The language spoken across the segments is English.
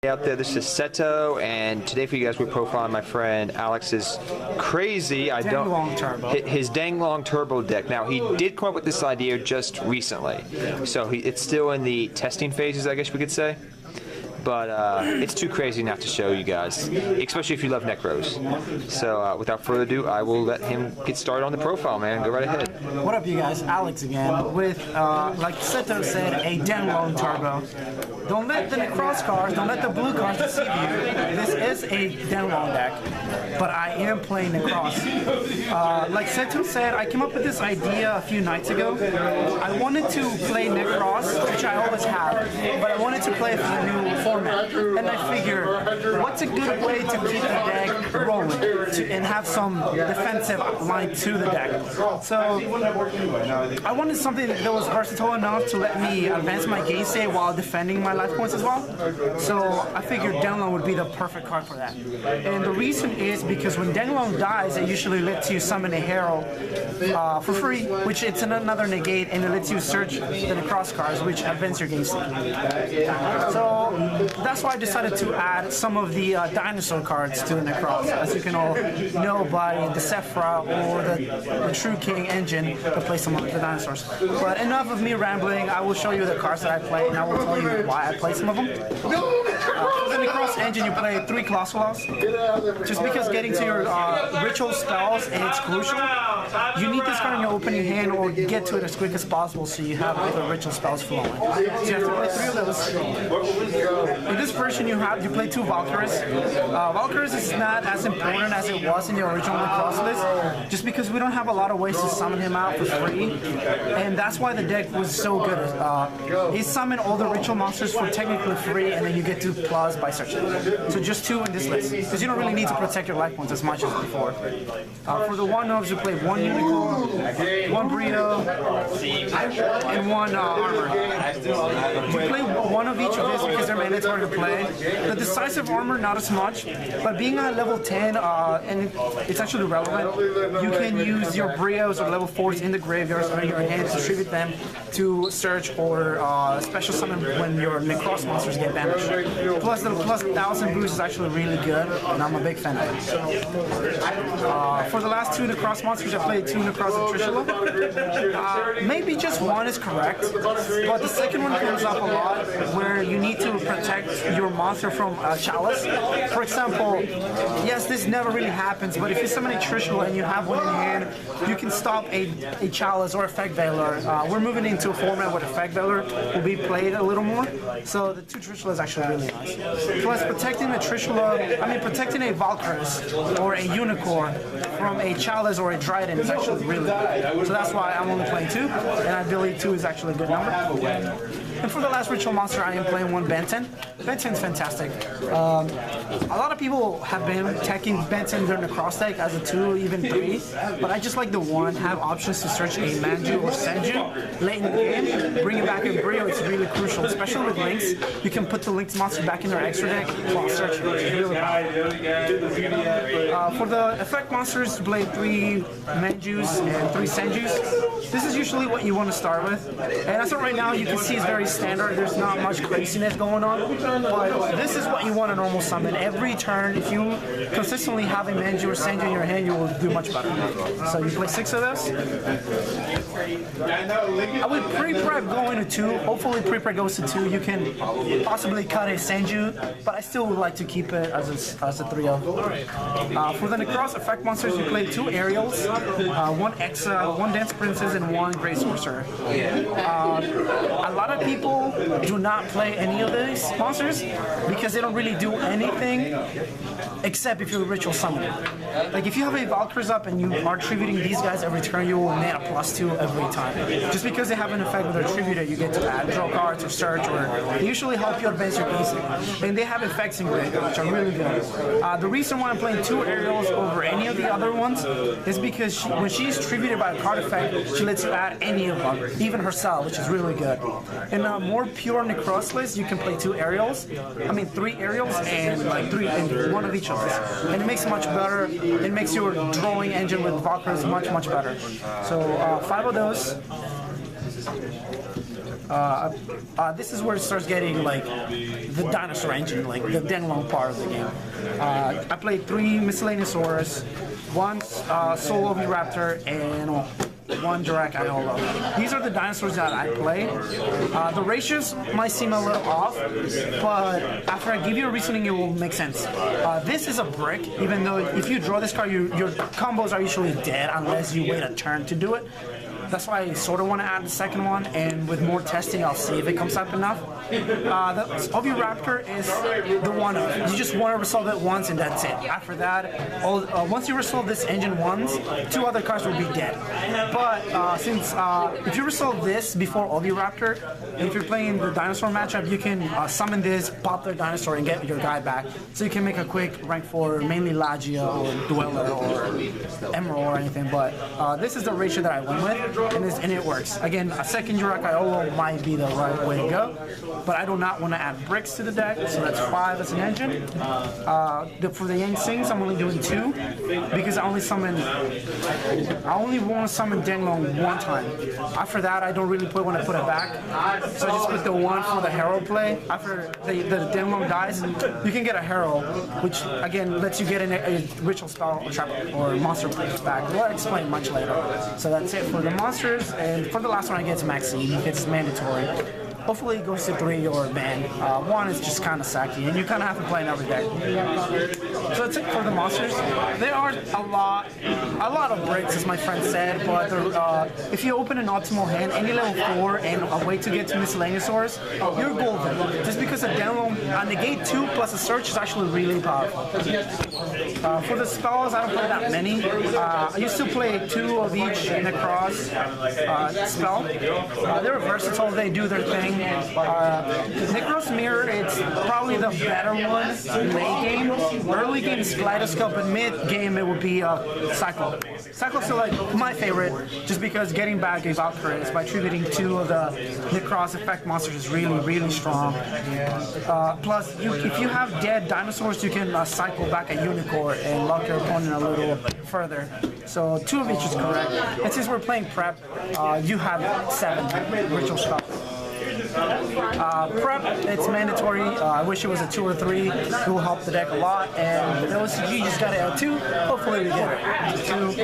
Out there, this is Seto, and today for you guys we're profiling my friend Alex's crazy, Denglong turbo. His Denglong turbo deck. Now he did come up with this idea just recently, so it's still in the testing phases, I guess we could say. But it's too crazy not to show you guys, especially if you love necros. So without further ado, I will let him get started on the profile, man. Go right ahead. What up, you guys? Alex again with, like Seto said, a Denglong turbo. Don't let the cross cars, don't let the blue cars deceive you. This is a Denglong deck, but I am playing the cross. Like Seto said, I came up with this idea a few nights ago. I wanted to play Necross, which I always have, but I wanted to play a new format. And I figured, what's a good way to keep the deck rolling and have some defensive line to the deck? So I wanted something that was versatile enough to let me advance my game state while defending my life points as well. So I figured Denglong would be the perfect card for that. And the reason is because when Denglong dies, it usually lets you summon a Herald for free, which it's another negate, and it lets you search the cross cards, which advance your game state. So that's why I decided to add some of the Dinosaur cards to the Necross, as you can all know by the Sephra or the True King engine to play some of the dinosaurs. But enough of me rambling, I will show you the cards that I play, and I will tell you why I play some of them. For the Necross engine, you play 3 Colossalos. Just because getting to your ritual spells, and it's crucial, you need this card in your opening hand or get to it as quick as possible so you have other ritual spells flowing. So you have to play 3 of those. In this version, you play 2 Valkyries. Valkyries is not as important as it was in the original Necross list, just because we don't have a lot of ways to summon him out for free, and that's why the deck was so good. He summoned all the ritual monsters for technically free, and then you get 2 plus by searching. So just 2 in this list, because you don't really need to protect your life points as much as before. For the 1-noves, you play 1 Unicorn, 1 Brio, and 1 Armor. You play 1 of each of these because they're mandatory to play. The decisive armor, not as much, but being at level 10, and it's actually relevant, you can use your Brios or level 4s in the graveyards or in your hand to distribute them to search or special summon when your Necross monsters get banished. Plus the plus 1000 boost is actually really good, and I'm a big fan of it. For the last 2 Necross monsters, I played 2 Necross and Trishula. Maybe just 1 is correct, but the second one comes up a lot where you need to protect your monster from Chalice. For example, yes, this never really happens, but if you summon a Trishula and you have 1 in your hand, you can stop a Chalice or Effect Veiler. We're moving into a format where Effect Veiler will be played a little more, so the 2 Trishula is actually really nice. Plus, protecting a protecting a Valkyries or a Unicorn from a Chalice or a Dryden is actually really good. So that's why I'm only playing 2, and I believe 2 is actually a good number. And for the last ritual monster, I am playing 1 Benton. Benton's fantastic. A lot of people have been attacking Benton during the cross deck as a 2, even 3, but I just like the 1, have options to search a Manju or Senju late in the game, bring it back in Brio. It's really crucial, especially with Lynx. You can put the Lynx monster back in their extra deck while searching, which is really powerful. For the effect monsters, you play 3 Manjus and 3 Senjus. This is usually what you want to start with, and as of right now, you can see it's very standard. There's not much craziness going on, but this is what you want to normal summon. Every turn, if you consistently have a Manju or Senju in your hand, you will do much better. So you play 6 of this. I would pre-prep going to 2. Hopefully pre-prep goes to 2. You can possibly cut a Senju, but I still would like to keep it as a 3-0. For the Necross effect monsters, you play 2 Aerials, 1 Exa, 1 Dance Princess, and 1 Great Sorcerer. A lot of people do not play any of these monsters because they don't really do anything except if you're a ritual summoner. Like if you have a Valkyries up and you are tributing these guys every turn, you will net a +2 every time. Just because they have an effect with their tributor, you get to add draw cards or search, or they usually help you advance your game state. And they have effects in graveyard, which are really good. The reason why I'm playing 2 Aerials over any of the other ones is because when she's tributed by a card effect, she lets you add any of them, even herself, which is really good. In a more pure Necross list, you can play 2 Aerials. 3 Aerials and like 1 of each of us. And it makes it much better. It makes your drawing engine with Valkyries much better. So 5 of those. This is where it starts getting like the Dinosaur engine, like the Denglong part of the game. I played 3 miscellaneous Auras, 1 solo Raptor, and 1 direct Iola. These are the dinosaurs that I play. The ratios might seem a little off, but after I give you a reasoning, it will make sense. This is a brick, even though if you draw this card, your combos are usually dead unless you wait a turn to do it. That's why I sort of want to add the second one, and with more testing, I'll see if it comes up enough. The Raptor is the one. You just want to resolve it once, and that's it. After that, once you resolve this engine once, 2 other cards will be dead. But since if you resolve this before Raptor, if you're playing the dinosaur matchup, you can summon this, pop their dinosaur, and get your guy back. So you can make a quick rank 4, mainly Lagia or Dweller or Emerald or anything. But this is the ratio that I went with. And it works. Again, a second Jurek Iolo might be the right way to go, but I do not want to add bricks to the deck, so that's 5 as an engine. For the Yang Sings, I'm only doing 2 because I only want to summon Denglong 1 time. After that, I don't really want to put it back, so I just put the 1 for the Herald play. After the Denglong dies, you can get a Herald, which again lets you get a ritual spell or monster back. We'll explain much later. So that's it for the monsters, and for the last one I get to Maxine. It's mandatory. Hopefully it goes to 3 or ban. 1 is just kind of sacky, and you kind of have to play another deck. So that's it for the monsters. There are a lot of bricks, as my friend said, but if you open an optimal hand, any level 4 and a way to get to miscellaneousaurs, you're golden. Just because a Denglong negate 2 plus a search is actually really powerful. For the spells, I don't play that many. I used to play 2 of each Necross spell. They're versatile, they do their thing. Necross Mirror, it's probably the better one late game. Early game is Kaleidoscope, but mid game it would be Cycle. Cycle's still like my favorite, just because getting back a Valkyrie by tributing 2 of the Necross effect monsters is really, really strong. Plus, if you have dead dinosaurs, you can cycle back a Unicorn and lock your opponent a little further. So 2 of each is correct. And since we're playing prep, you have 7 ritual spells. Prep, it's mandatory. I wish it was a 2 or 3. It will help the deck a lot. And those you just got to add 2. Hopefully we get it. 2.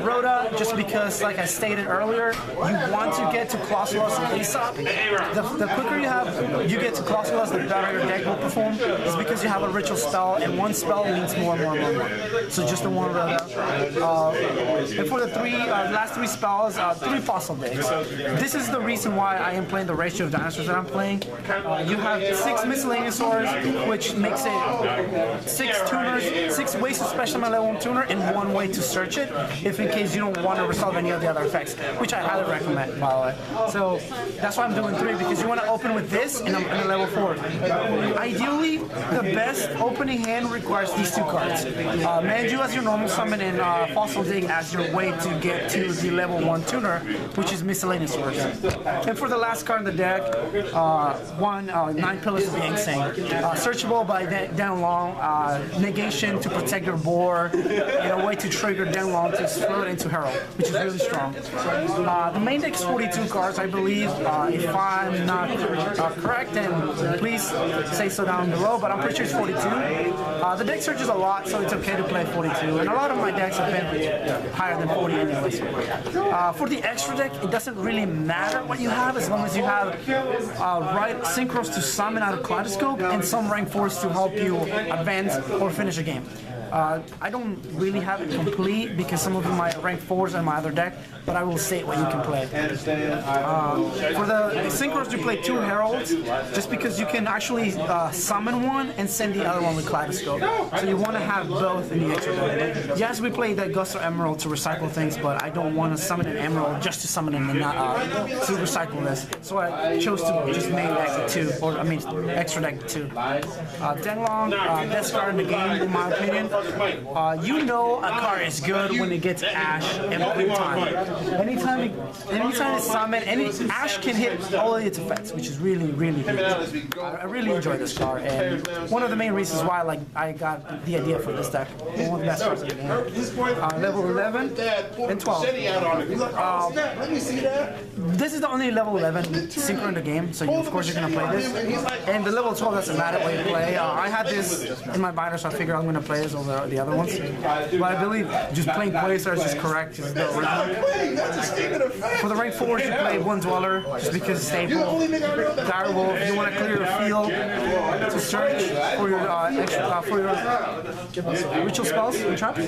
Rhoda, just because, like I stated earlier, you want to get to Colossus and Aesop. The quicker you get to Colossus, the better your deck will perform. It's because you have a ritual spell, and 1 spell means more. So just the 1 Rhoda. And for the last 3 spells, 3 fossil decks. This is the reason why I am playing the ratio of dinosaurs that I'm playing. You have 6 miscellaneousaurs, which makes it 6 tuners, 6 ways to special my level 1 tuner, and 1 way to search it, if in case you don't want to resolve any of the other effects, which I highly recommend, by the way. So that's why I'm doing 3, because you want to open with this and I'm in a level 4. Ideally, the best opening hand requires these 2 cards. Manju as your normal summon, and Fossil Dig as your way to get to the level 1 tuner, which is miscellaneousaurs. And for the last card in the deck, 9 Pillars of the Insane. Searchable by Denglong, negation to protect your board, and a way to trigger Denglong to throw it into Herald, which is really strong. The main deck is 42 cards, I believe. If I'm not correct, then please say so down below, but I'm pretty sure it's 42. The deck searches a lot, so it's okay to play 42, and a lot of my decks have been higher than 40 anyways. For the extra deck, it doesn't really matter what you have, as long as you have right synchros to summon out of Kaleidoscope and some rank 4s to help you advance or finish a game. I don't really have it complete because some of them are rank 4s in my other deck, but I will state what you can play. For the synchros, you play 2 Heralds, just because you can actually summon 1 and send the other one with Kaleidoscope. So you want to have both in the extra deck. Yes, we play the Ghost or Emerald to recycle things, but I don't want to summon an Emerald just to summon an to recycle this. So I chose chose to just main deck 2, or I mean extra deck 2. Denglong, best card in the game in my opinion. You know a card is good when it gets Ash every time. Anytime it's summoned, Ash can hit all of its effects, which is really good. I really enjoy this card, and one of the main reasons why I got the idea for this deck. One of the best cards in the game. Level 11 and 12. This is the only level 11 synchro in the game, so of course you're gonna play this. And the level 12 doesn't matter what you play. I had this in my binder, so I figured I'm gonna play this over the other ones. But I believe just playing Quasars is correct. Is the original. For the rank 4s, you play one Dweller just because it's stable. Direwolf, you want to clear your field to search for your ritual spells and traps.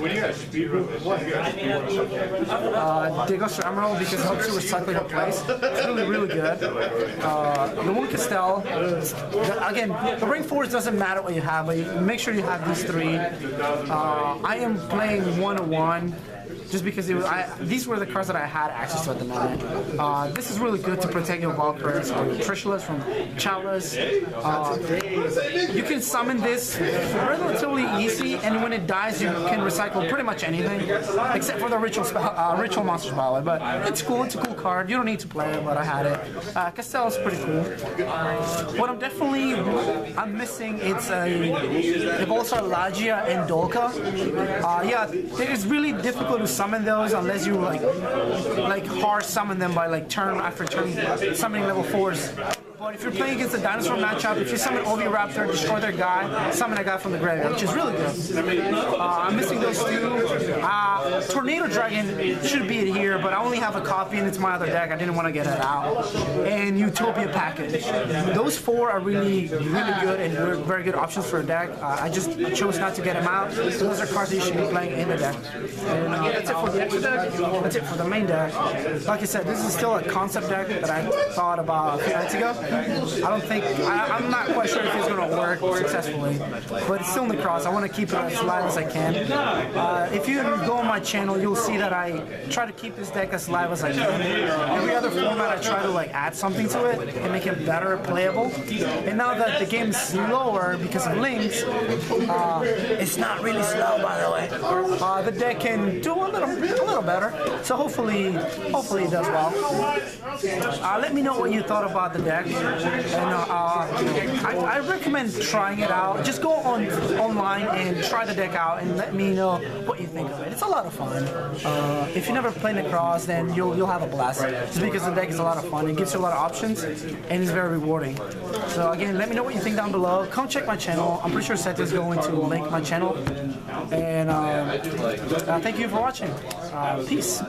Dinosaur Emerald because it helps you recycle your place. It's really good. The one Castell, again, the rank 4s doesn't matter what you have, but you make sure you have these 3. I am playing 1-1. Just because these were the cards that I had access to at the moment. This is really good to protect your Valkyries or your Trishulus from Chalice. You can summon this relatively easy, and when it dies, you can recycle pretty much anything, except for the ritual monsters, by the way. But it's cool. It's a cool card. You don't need to play it, but I had it. Castell is pretty cool. What I'm missing, it's a Volsar Lagia and Dolka. Yeah, it is really difficult to summon those unless you like hard summon them by turn after turn summoning level 4s. But if you're playing against a Dinosaur matchup, if you summon Oviraptor, destroy their guy, summon a guy from the graveyard, which is really good. I'm missing those 2. Tornado Dragon should be in here, but I only have a copy and it's my other deck. I didn't want to get it out. And Utopia Package. Those 4 are really good and very good options for a deck. I just chose not to get them out. Those are cards that you should be playing in the deck. And that's it for the extra deck. That's it for the main deck. Like I said, this is still a concept deck that I thought about a few nights ago. I'm not quite sure if it's going to work successfully, but it's still in the cross. I want to keep it as live as I can. If you go on my channel, you'll see that I try to keep this deck as live as I can. Every other format, I try to add something to it and make it better playable. And now that the game's slower because of links, it's not really slow, by the way. The deck can do a little better. So hopefully it does well. Let me know what you thought about the deck. And I recommend trying it out. Just go online and try the deck out and let me know what you think of it. It's a lot of fun. If you never played Necross, then you'll have a blast. Just because the deck is a lot of fun. It gives you a lot of options and it's very rewarding. So again, let me know what you think down below. Come check my channel. I'm pretty sure Seth is going to link my channel. And thank you for watching. Peace.